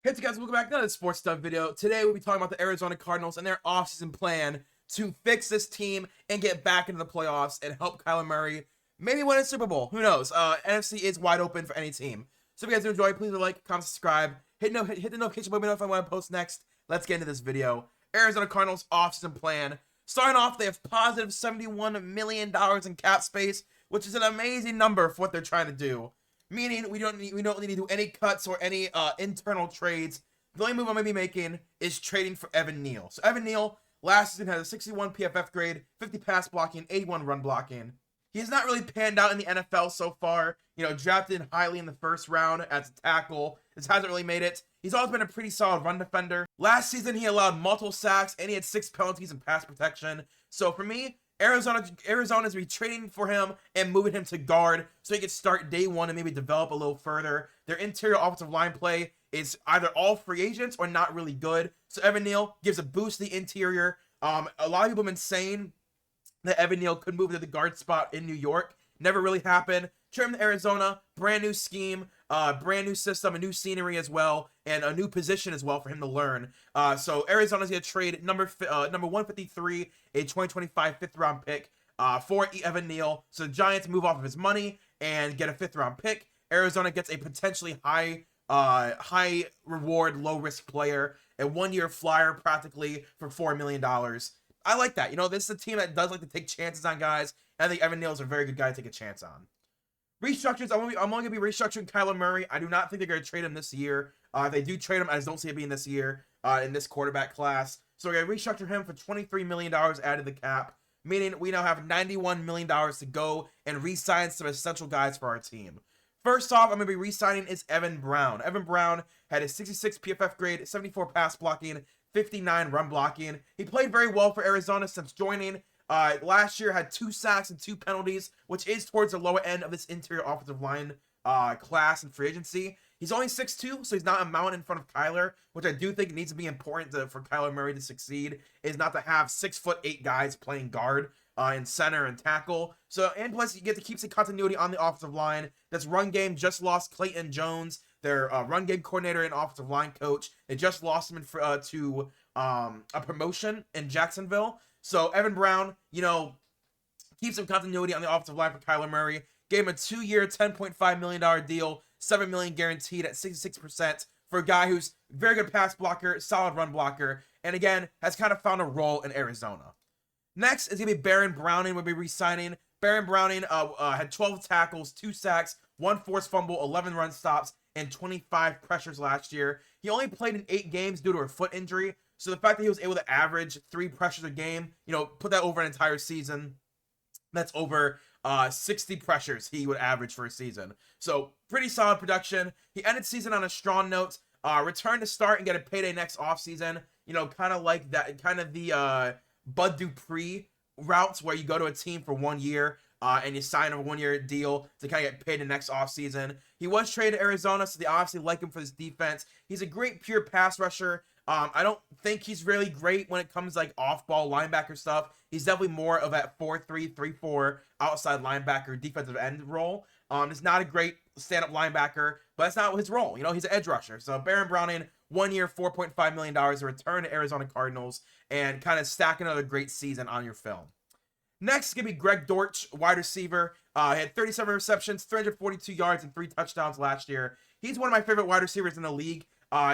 Hey guys, welcome back to another sports stuff video. Today we'll be talking about the Arizona Cardinals and their offseason plan to fix this team and get back into the playoffs and help Kyler Murray maybe win a Super Bowl. Who knows? NFC is wide open for any team. So if you guys do enjoy, please like, comment, subscribe, hit the notification bell, let me know if I want to post next. Let's get into this video. Arizona Cardinals offseason plan. Starting off, they have positive $71 million in cap space, which is an amazing number for what they're trying to do. Meaning we don't need to do any cuts or any internal trades. The only move I'm going to be making is trading for Evan Neal. So Evan Neal last season had a 61 PFF grade, 50 pass blocking, 81 run blocking. He has not really panned out in the NFL so far. Drafted highly in the first round as a tackle. This hasn't really made it. He's always been a pretty solid run defender. Last season, he allowed multiple sacks, and he had 6 penalties in pass protection. So for me, Arizona's be trading for him and moving him to guard so he could start day one and maybe develop a little further. Their interior offensive line play is either all free agents or not really good. So Evan Neal gives a boost to the interior. A lot of people have been saying that Evan Neal could move to the guard spot in New York. Never really happened. Trade him to Arizona, brand new scheme, brand new system, a new scenery as well, and a new position as well for him to learn. So Arizona's going to trade number 153, a 2025 fifth-round pick for Evan Neal. So the Giants move off of his money and get a fifth-round pick. Arizona gets a potentially high reward, low-risk player, a one-year flyer practically for $4 million. I like that. This is a team that does like to take chances on guys. And I think Evan Neal is a very good guy to take a chance on. Restructures, I'm only going to be restructuring Kyler Murray. I do not think they're going to trade him this year. If they do trade him, I just don't see it being this year in this quarterback class. So we're going to restructure him for $23 million added to the cap, meaning we now have $91 million to go and re-sign some essential guys for our team. First off, I'm going to be re-signing is Evan Brown. Evan Brown had a 66 PFF grade, 74 pass blocking, 59 run blocking. He played very well for Arizona since joining. Last year had 2 sacks and 2 penalties, which is towards the lower end of this interior offensive line class and free agency. He's only 6'2", so he's not a mountain in front of Kyler, which I do think needs to be important for Kyler Murray to succeed, is not to have 6'8" guys playing guard and center and tackle. So, and plus you get to keep some continuity on the offensive line. This run game just lost Clayton Jones, their run game coordinator and offensive line coach. They just lost him to a promotion in Jacksonville. So Evan Brown, keep some continuity on the offensive line for Kyler Murray. Gave him a 2-year, $10.5 million deal, $7 million guaranteed at 66% for a guy who's very good pass blocker, solid run blocker, and again, has kind of found a role in Arizona. Next is going to be Baron Browning. We'll be re-signing. Baron Browning had 12 tackles, 2 sacks, 1 forced fumble, 11 run stops, and 25 pressures last year. He only played in 8 games due to a foot injury. So the fact that he was able to average 3 pressures a game, put that over an entire season, that's over 60 pressures he would average for a season. So pretty solid production. He ended season on a strong note. Return to start and get a payday next offseason. Kind of like that, kind of the Bud Dupree routes where you go to a team for 1 year and you sign a 1-year deal to kind of get paid the next offseason. He was traded to Arizona, so they obviously like him for his defense. He's a great pure pass rusher. I don't think he's really great when it comes like off-ball linebacker stuff. He's definitely more of that 4-3, 3-4 outside linebacker defensive end role. He's not a great stand-up linebacker, but that's not his role. He's an edge rusher. So Baron Browning, 1 year, $4.5 million, a return to Arizona Cardinals, and kind of stack another great season on your film. Next is going to be Greg Dortch, wide receiver. He had 37 receptions, 342 yards, and 3 touchdowns last year. He's one of my favorite wide receivers in the league.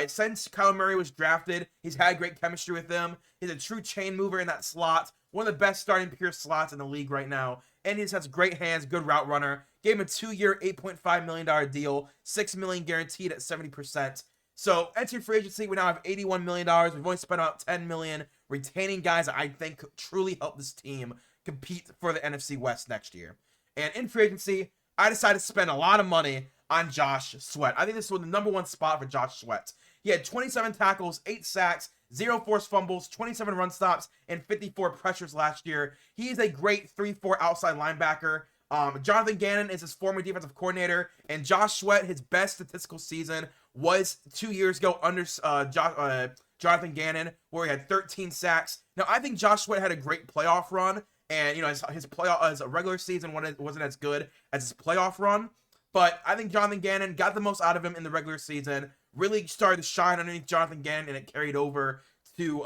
Since Kyler Murray was drafted, he's had great chemistry with them. He's a true chain mover in that slot. One of the best starting pure slots in the league right now. And he just has great hands, good route runner. Gave him a 2-year, $8.5 million deal, $6 million guaranteed at 70%. So entry free agency, we now have $81 million. We've only spent about $10 million retaining guys that I think could truly help this team compete for the NFC West next year. And in free agency, I decided to spend a lot of money on Josh Sweat. I think this was the #1 spot for Josh Sweat. He had 27 tackles, 8 sacks, 0 forced fumbles, 27 run stops, and 54 pressures last year. He is a great 3-4 outside linebacker. Jonathan Gannon is his former defensive coordinator, and Josh Sweat, his best statistical season was 2 years ago under Jonathan Gannon, where he had 13 sacks. Now, I think Josh Sweat had a great playoff run, and his regular season wasn't as good as his playoff run. But I think Jonathan Gannon got the most out of him in the regular season. really started to shine underneath Jonathan Gannon, and it carried over to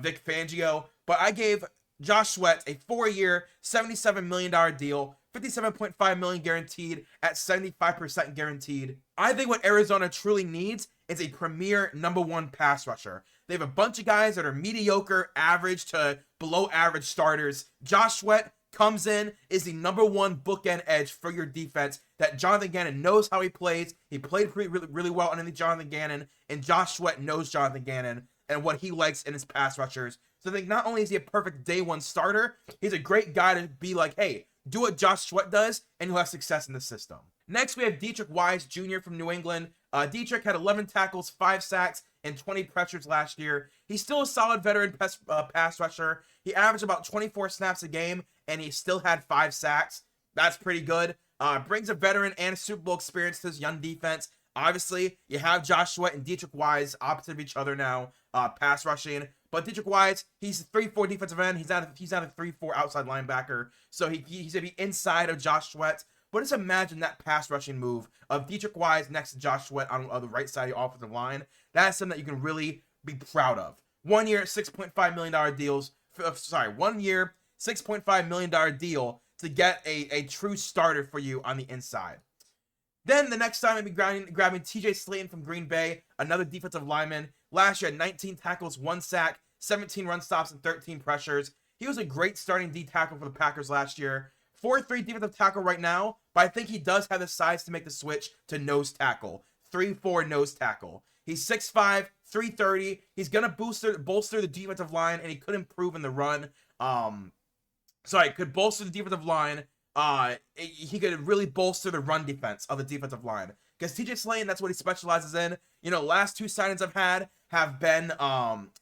Vic Fangio. But I gave Josh Sweat a 4-year, $77 million deal, $57.5 million guaranteed at 75% guaranteed. I think what Arizona truly needs is a premier #1 pass rusher. They have a bunch of guys that are mediocre, average to below average starters. Josh Sweat comes in, is the #1 bookend edge for your defense that Jonathan Gannon knows how he plays. He played really well underneath Jonathan Gannon, and Josh Sweat knows Jonathan Gannon and what he likes in his pass rushers. So I think not only is he a perfect day one starter, he's a great guy to be like, hey, do what Josh Sweat does, and you'll have success in the system. Next, we have Dietrich Wise Jr. from New England. Dietrich had 11 tackles, 5 sacks, and 20 pressures last year. He's still a solid veteran pass rusher. He averaged about 24 snaps a game, and he still had 5 sacks. That's pretty good. Brings a veteran and a Super Bowl experience to his young defense. Obviously, you have Josh Sweat and Dietrich Wise opposite of each other now, pass rushing. But Dietrich Wise, he's a 3-4 defensive end. He's not a 3-4 outside linebacker. So he's going to be inside of Josh Sweat. But just imagine that pass rushing move of Dietrich Wise next to Josh Sweat on the right side of the offensive line. That's something that you can really be proud of. 1 year, $6.5 million deals. 1 year, $6.5 million deal to get a true starter for you on the inside. Then the next time I'll be grabbing TJ Slayton from Green Bay, another defensive lineman. Last year, 19 tackles, 1 sack, 17 run stops, and 13 pressures. He was a great starting D tackle for the Packers last year. 4-3 defensive tackle right now, but I think he does have the size to make the switch to nose tackle. 3-4 nose tackle. He's 6'5", 330. He's going to bolster the defensive line, and he could improve in the run. Could bolster the defensive line. He could really bolster the run defense of the defensive line. Because TJ Slayton, that's what he specializes in. You know, last 2 signings I've had have been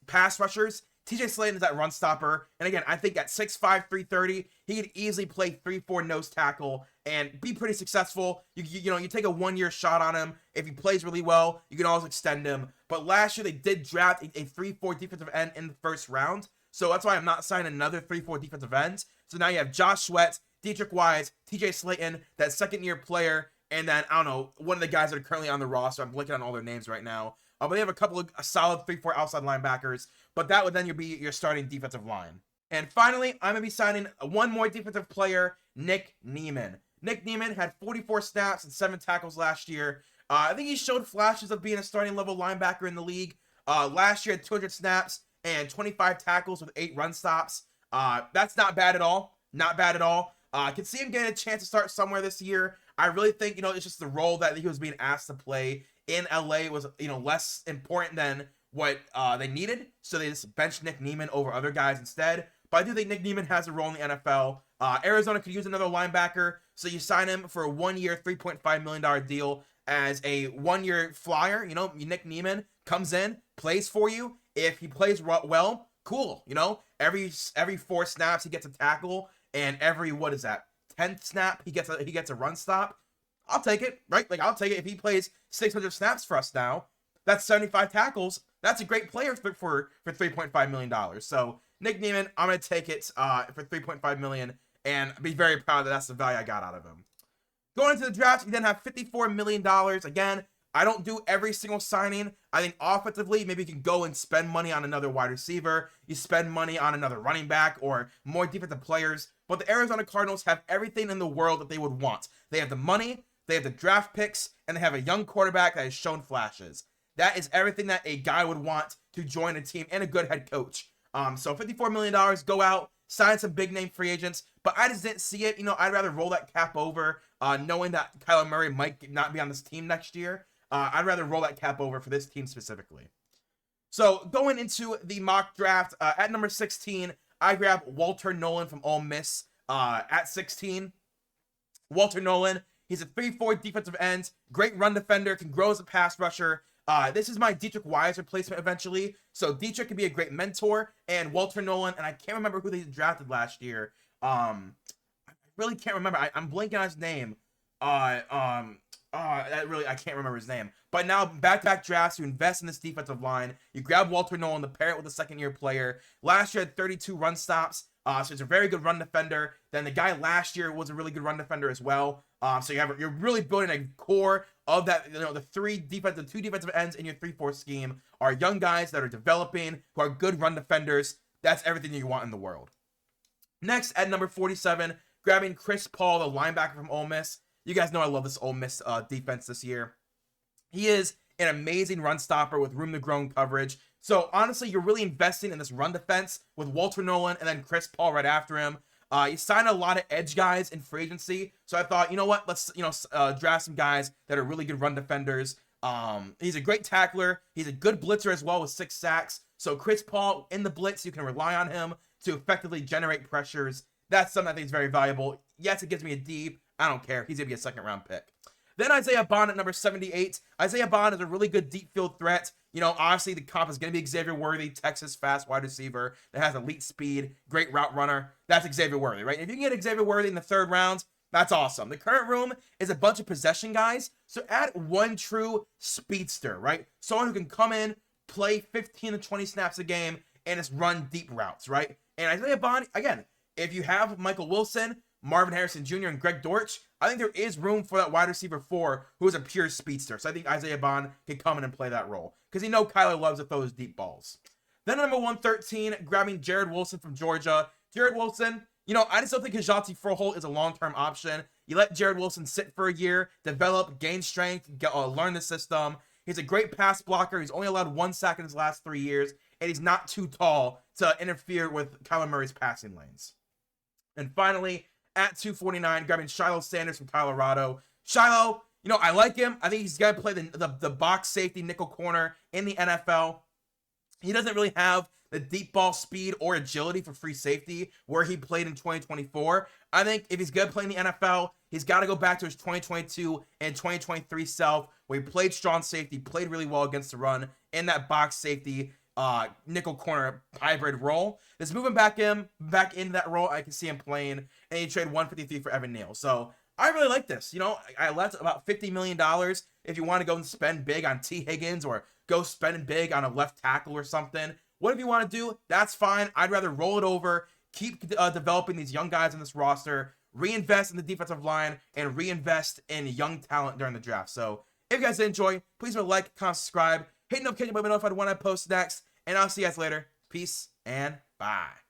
pass rushers. TJ Slayton is that run stopper. And again, I think at 6'5", 330, he could easily play 3-4 nose tackle and be pretty successful. You take a 1-year shot on him. If he plays really well, you can always extend him. But last year, they did draft a 3-4 defensive end in the first round. So that's why I'm not signing another 3-4 defensive end. So now you have Josh Sweat, Dietrich Wise, TJ Slayton, that second-year player, and then, I don't know, one of the guys that are currently on the roster. I'm blanking on all their names right now. But they have a couple of solid 3-4 outside linebackers. But that would then be your starting defensive line. And finally, I'm going to be signing one more defensive player, Nick Niemann. Nick Niemann had 44 snaps and 7 tackles last year. I think he showed flashes of being a starting level linebacker in the league. Last year had 200 snaps and 25 tackles with 8 run stops. That's not bad at all. Not bad at all. I could see him getting a chance to start somewhere this year. I really think, it's just the role that he was being asked to play in LA was, less important than what they needed. So they just benched Nick Niemann over other guys instead. But I do think Nick Niemann has a role in the NFL. Arizona could use another linebacker. So you sign him for a 1-year, $3.5 million deal as a 1-year flyer. Nick Niemann comes in, plays for you. If he plays well, cool. Every 4 snaps he gets a tackle, and every 10th snap he gets a run stop. I'll take it, right? I'll take it. If he plays 600 snaps for us now, that's 75 tackles. That's a great player for $3.5 million. So Nick Niemann, I'm gonna take it for $3.5 million, and be very proud that that's the value I got out of him. Going into the draft, you then have $54 million. Again, I don't do every single signing. I think offensively, maybe you can go and spend money on another wide receiver. You spend money on another running back or more defensive players. But the Arizona Cardinals have everything in the world that they would want. They have the money, they have the draft picks, and they have a young quarterback that has shown flashes. That is everything that a guy would want to join a team, and a good head coach. So $54 million, go out, sign some big name free agents. But I just didn't see it. I'd rather roll that cap over, knowing that Kyler Murray might not be on this team next year. I'd rather roll that cap over for this team specifically. So going into the mock draft, at number 16, I grabbed Walter Nolan from Ole Miss at 16. Walter Nolan, he's a 3-4 defensive end, great run defender, can grow as a pass rusher. This is my Dietrich Wise replacement eventually. So Dietrich could be a great mentor, and Walter Nolan, and I can't remember who they drafted last year. I really can't remember. I'm blanking on his name. I can't remember his name. But now, back-to-back drafts, you invest in this defensive line. You grab Walter Nolan to pair it with a second-year player. Last year had 32 run stops. So he's a very good run defender. Then the guy last year was a really good run defender as well. So you're really building a core of that. The two defensive ends in your 3-4 scheme are young guys that are developing, who are good run defenders. That's everything you want in the world. Next, at number 47, grabbing Chris Paul, the linebacker from Ole Miss. You guys know I love this Ole Miss defense this year. He is an amazing run stopper with room to grow in coverage. So honestly, you're really investing in this run defense with Walter Nolan and then Chris Paul right after him. You signed a lot of edge guys in free agency, so I thought, you know what, let's draft some guys that are really good run defenders. He's a great tackler. He's a good blitzer as well with 6 sacks. So Chris Paul in the blitz, you can rely on him to effectively generate pressures. That's something I think is very valuable. Yes, it gives me a D. I don't care. He's gonna be a 2nd-round pick. Then Isaiah Bond at number 78. Isaiah Bond is a really good deep field threat. Obviously the comp is going to be Xavier Worthy, Texas fast wide receiver that has elite speed, great route runner. That's Xavier Worthy, right? If you can get Xavier Worthy in the 3rd round, that's awesome. The current room is a bunch of possession guys, so add one true speedster, right? Someone who can come in, play 15 to 20 snaps a game, and just run deep routes, right? And Isaiah Bond, again, if you have Michael Wilson, Marvin Harrison Jr., and Greg Dortch, I think there is room for that wide receiver 4 who is a pure speedster. So I think Isaiah Bond can come in and play that role because Kyler loves to throw those deep balls. Then number 113, grabbing Jared Wilson from Georgia. Jared Wilson, I just don't think Kajati Froholt is a long-term option. You let Jared Wilson sit for a year, develop, gain strength, learn the system. He's a great pass blocker. He's only allowed 1 sack in his last 3 years, and he's not too tall to interfere with Kyler Murray's passing lanes. And finally, at 249, grabbing Shiloh Sanders from Colorado. Shiloh, I like him. I think he's going to play the box safety nickel corner in the NFL. He doesn't really have the deep ball speed or agility for free safety where he played in 2024. I think if he's going to play in the NFL, he's got to go back to his 2022 and 2023 self where he played strong safety, played really well against the run in that box safety nickel corner hybrid role. Just moving back into that role, I can see him playing, and he trade 153 for Evan Neal. So I really like this. I left about $50 million if you want to go and spend big on T. Higgins or go spending big on a left tackle or something. Whatever you want to do, that's fine. I'd rather roll it over, keep developing these young guys in this roster, reinvest in the defensive line, and reinvest in young talent during the draft. So if you guys enjoy, please like, comment, subscribe, hit the notification button to be notified when I post next, and I'll see you guys later. Peace and bye.